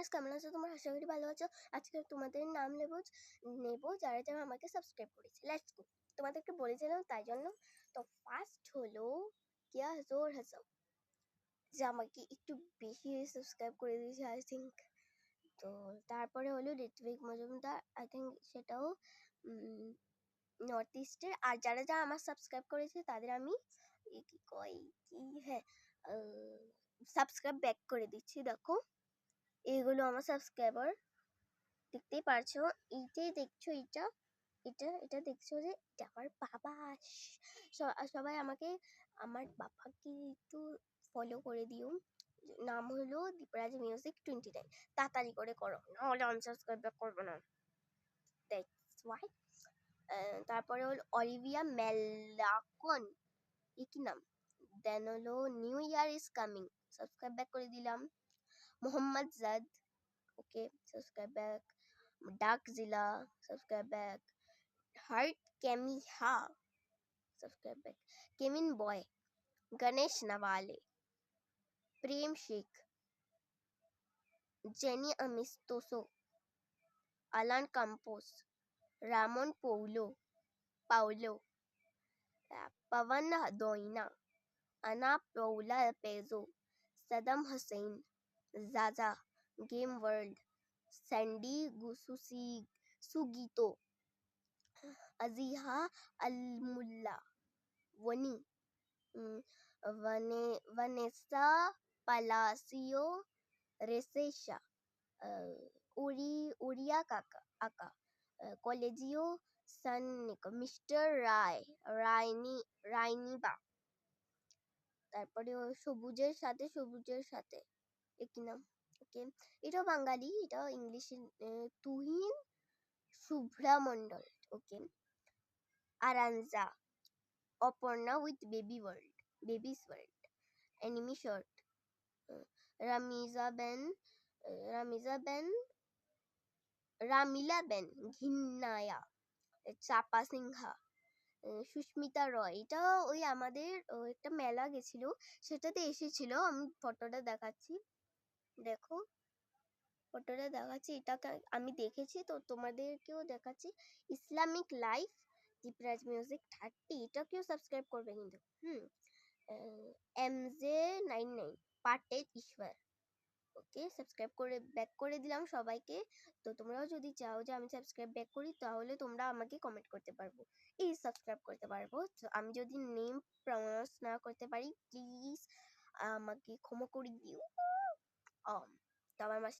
Guys, কেমন আছো তোমরা? আশা করি ভালো আছো। আজকে তোমাদের নাম নেব যারা যারা আমাকে সাবস্ক্রাইব করেছে। Let's go. তোমাদেরকে বলেছিলাম তাই জন্য। তো ফার্স্ট হলো কিয়া জোর হাসাও, যে আমাকে একটু বেশি সাবস্ক্রাইব করে দিয়েছে আই থিঙ্ক। তো তারপরে হলো ঋত্বিক মজুমদার, আই থিঙ্ক সেটাও নর্থ ইস্টের। আর যারা যারা আমার সাবস্ক্রাইব করেছে তাদের আমি সাবস্ক্রাইব ব্যাক করে দিচ্ছি। দেখো, এইগুলো আমার সাবস্ক্রাইবার, দেখতেই পারছো। এইটাই দেখছো, এটা এটা এটা দেখছো যে এটা আমার বাবা। সবাই আমাকে, আমার বাবাকে একটু ফলো করে দিও। নাম হলো দীপরাজ মিউজিক 29। তাড়াতাড়ি করে করো, নাহলে আনসাবস্ক্রাইব করবো না। That's why. তারপরে হলো অলিভিয়া মেলাকন, এ কি নাম। দেন হলো new year is coming, subscribe back করে দিলাম। মোহাম্মদ জাদ, ওকে, সাবস্ক্রাইব ব্যাক। ডাকজিলা, সাবস্ক্রাইব ব্যাক। হার্ট কেমিহা, সাবস্ক্রাইব ব্যাক। কেমিন boy, Ganesh Nawale, Prem Sheikh, Jenny Amistoso, Alan Campos, Ramon Paulo, पवन दोइना, अना पौला पेजो, सदम हुसैन, जाजा, गेम वर्ल्ड, सैंडी सुगीतो, अजीहा अलमुल्ला, वनी, वनेसा पलासियो, रेसेशा, उरिया आका, कॉलेजियो सनिक, मिस्टर রাইনিবা। তারপরে সবুজের সাথে একই নাম, ওকে। এটাও বাঙালি, এটাও ইংলিশে। তুহিন শুভ্রা মন্ডল, ওকে। আরানজা, অপর্ণা উইথ বেবিস ওয়ার্ল্ড, এনিমি শর্ট, রামিলা বেন ঘিন্নায়া, চাপা সিংহা, সুস্মিতা রয়। এটা ওই আমাদের একটা মেলা গেছিল, সেটাতে এসেছিল। আমি ফটোটা দেখাচ্ছি, দেখো ফটোটা দেখাচ্ছি। এটাকে আমি দেখেছি, তো তোমাদেরকেও দেখাচ্ছি। ইসলামিক লাইফ দীপরাজ মিউজিক 30, এটাকেও সাবস্ক্রাইব করবে কিন্তু। MJ99 পাটেল ঈশ্বর, ওকে, সাবস্ক্রাইব করে ব্যাক করে দিলাম সবাইকে। তো তোমরাও যদি চাও যে আমি সাবস্ক্রাইব ব্যাক করি, তাহলে তোমরা আমাকে কমেন্ট করতে পারবো, সাবস্ক্রাইব করতে পারবো। তো আমি যদি নেম প্রনাউন্স না করতে পারি, প্লিজ আমাকে ক্ষমা করে দিও। তো আমার